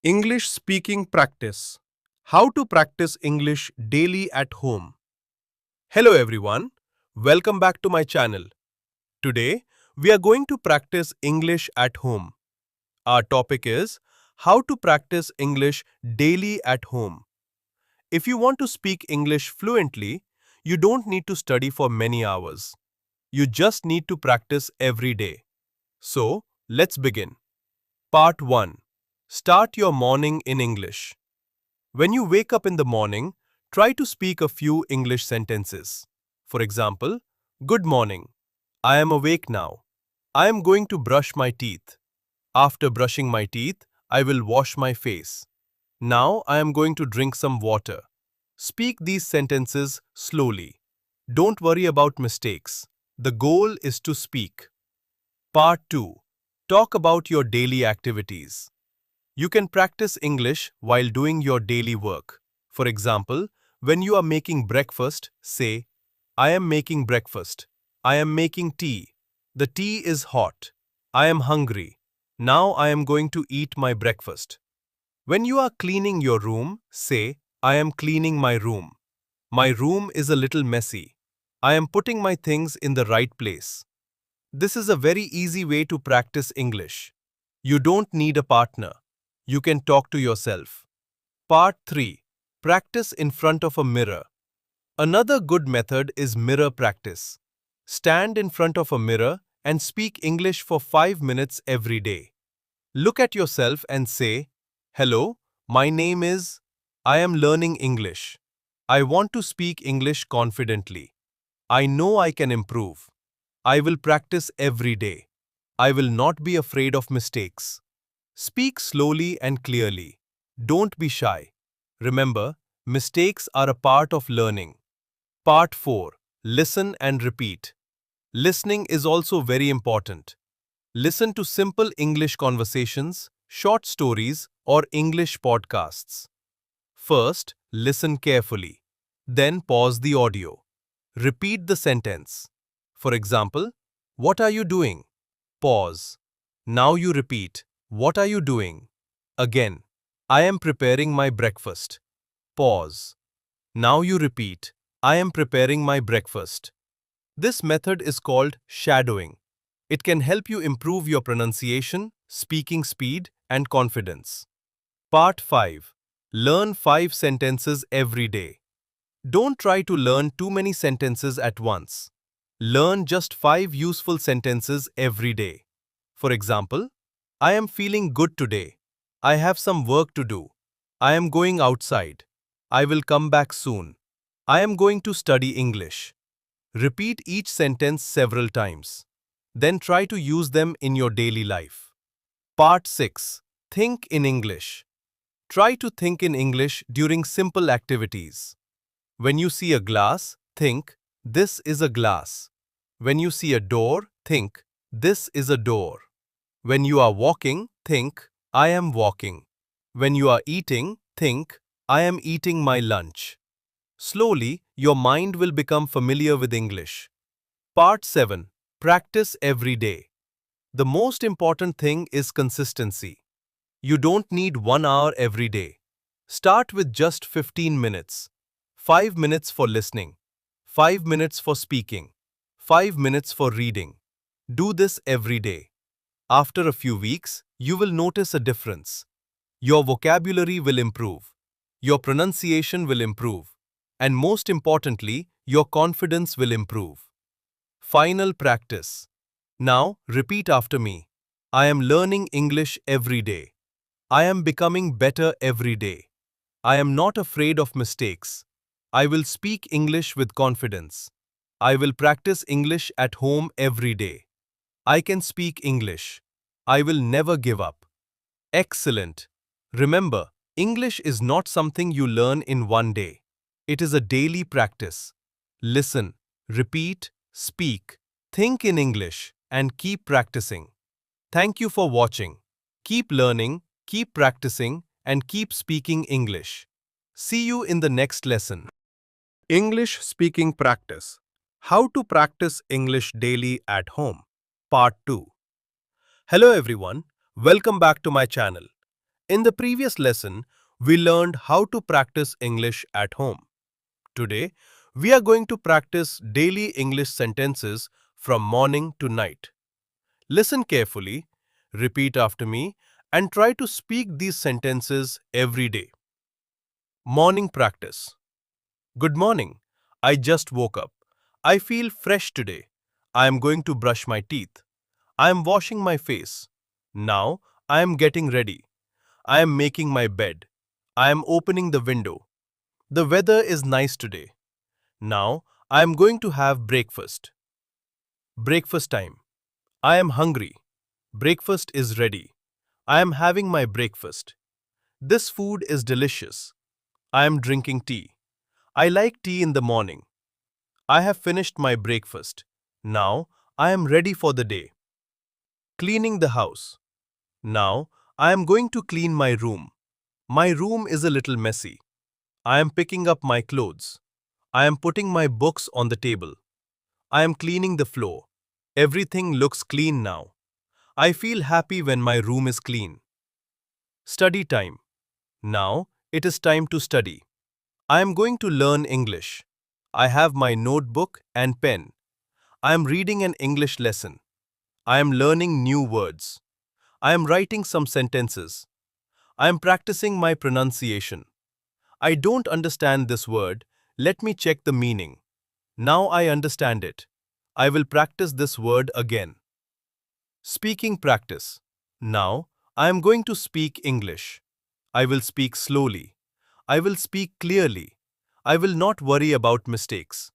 English speaking practice. How to practice English daily at home. Hello everyone. Welcome back to my channel. Today, we are going to practice English at home. Our topic is how to practice English daily at home. If you want to speak English fluently, you don't need to study for many hours. You just need to practice every day. So, let's begin. Part 1. Start your morning in English. When you wake up in the morning, try to speak a few English sentences. For example, good morning. I am awake now. I am going to brush my teeth. After brushing my teeth, I will wash my face. Now I am going to drink some water. Speak these sentences slowly. Don't worry about mistakes. The goal is to speak. Part 2. Talk about your daily activities. You can practice English while doing your daily work. For example, when you are making breakfast, say, I am making breakfast. I am making tea. The tea is hot. I am hungry. Now I am going to eat my breakfast. When you are cleaning your room, say, I am cleaning my room. My room is a little messy. I am putting my things in the right place. This is a very easy way to practice English. You don't need a partner. You can talk to yourself. Part 3. Practice in front of a mirror. Another good method is mirror practice. Stand in front of a mirror and speak English for 5 minutes every day. Look at yourself and say, Hello, my name is. I am learning English. I want to speak English confidently. I know I can improve. I will practice every day. I will not be afraid of mistakes. Speak slowly and clearly. Don't be shy. Remember, mistakes are a part of learning. Part 4. Listen and repeat. Listening is also very important. Listen to simple English conversations, short stories, or English podcasts. First, listen carefully. Then pause the audio. Repeat the sentence. For example, what are you doing? Pause. Now you repeat. What are you doing? Again, I am preparing my breakfast. Pause. Now you repeat, I am preparing my breakfast. This method is called shadowing. It can help you improve your pronunciation, speaking speed, and confidence. Part 5. Learn 5 sentences every day. Don't try to learn too many sentences at once. Learn just 5 useful sentences every day. For example, I am feeling good today. I have some work to do. I am going outside. I will come back soon. I am going to study English. Repeat each sentence several times. Then try to use them in your daily life. Part 6. Think in English. Try to think in English during simple activities. When you see a glass, think, this is a glass. When you see a door, think, this is a door. When you are walking, think, I am walking. When you are eating, think, I am eating my lunch. Slowly, your mind will become familiar with English. Part 7. Practice every day. The most important thing is consistency. You don't need 1 hour every day. Start with just 15 minutes. 5 minutes for listening. 5 minutes for speaking. 5 minutes for reading. Do this every day. After a few weeks, you will notice a difference. Your vocabulary will improve. Your pronunciation will improve. And most importantly, your confidence will improve. Final practice. Now, repeat after me. I am learning English every day. I am becoming better every day. I am not afraid of mistakes. I will speak English with confidence. I will practice English at home every day. I can speak English. I will never give up. Excellent. Remember, English is not something you learn in one day. It is a daily practice. Listen, repeat, speak, think in English, and keep practicing. Thank you for watching. Keep learning, keep practicing, and keep speaking English. See you in the next lesson. English speaking practice. How to practice English daily at home. Part 2. Hello everyone. Welcome back to my channel. In the previous lesson, we learned how to practice English at home. Today, we are going to practice daily English sentences from morning to night. Listen carefully, repeat after me, and try to speak these sentences every day. Morning practice. Good morning. I just woke up. I feel fresh today. I am going to brush my teeth. I am washing my face. Now, I am getting ready. I am making my bed. I am opening the window. The weather is nice today. Now, I am going to have breakfast. Breakfast time. I am hungry. Breakfast is ready. I am having my breakfast. This food is delicious. I am drinking tea. I like tea in the morning. I have finished my breakfast. Now, I am ready for the day. Cleaning the house. Now, I am going to clean my room. My room is a little messy. I am picking up my clothes. I am putting my books on the table. I am cleaning the floor. Everything looks clean now. I feel happy when my room is clean. Study time. Now, it is time to study. I am going to learn English. I have my notebook and pen. I am reading an English lesson. I am learning new words. I am writing some sentences. I am practicing my pronunciation. I don't understand this word. Let me check the meaning. Now I understand it. I will practice this word again. Speaking practice. Now, I am going to speak English. I will speak slowly. I will speak clearly. I will not worry about mistakes.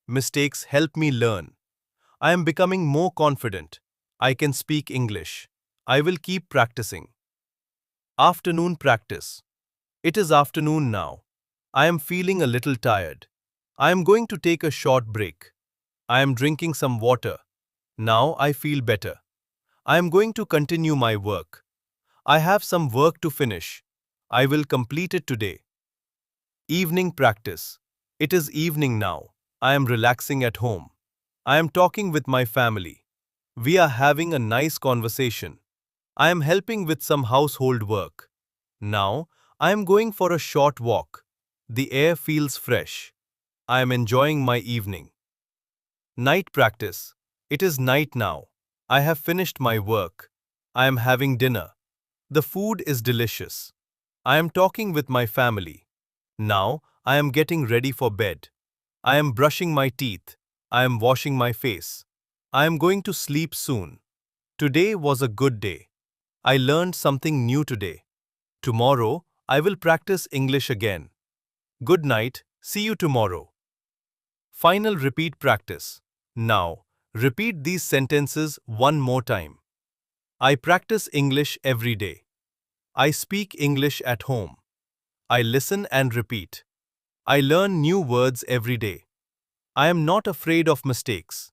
Mistakes help me learn. I am becoming more confident. I can speak English. I will keep practicing. Afternoon practice. It is afternoon now. I am feeling a little tired. I am going to take a short break. I am drinking some water. Now I feel better. I am going to continue my work. I have some work to finish. I will complete it today. Evening practice. It is evening now. I am relaxing at home. I am talking with my family. We are having a nice conversation. I am helping with some household work. Now, I am going for a short walk. The air feels fresh. I am enjoying my evening. Night practice. It is night now. I have finished my work. I am having dinner. The food is delicious. I am talking with my family. Now, I am getting ready for bed. I am brushing my teeth. I am washing my face. I am going to sleep soon. Today was a good day. I learned something new today. Tomorrow, I will practice English again. Good night. See you tomorrow. Final repeat practice. Now, repeat these sentences one more time. I practice English every day. I speak English at home. I listen and repeat. I learn new words every day. I am not afraid of mistakes.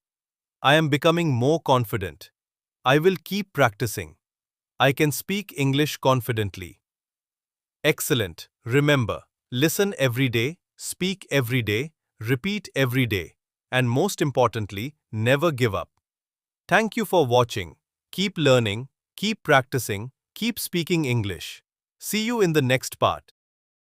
I am becoming more confident. I will keep practicing. I can speak English confidently. Excellent. Remember, listen every day, speak every day, repeat every day, and most importantly, never give up. Thank you for watching. Keep learning, keep practicing, keep speaking English. See you in the next part.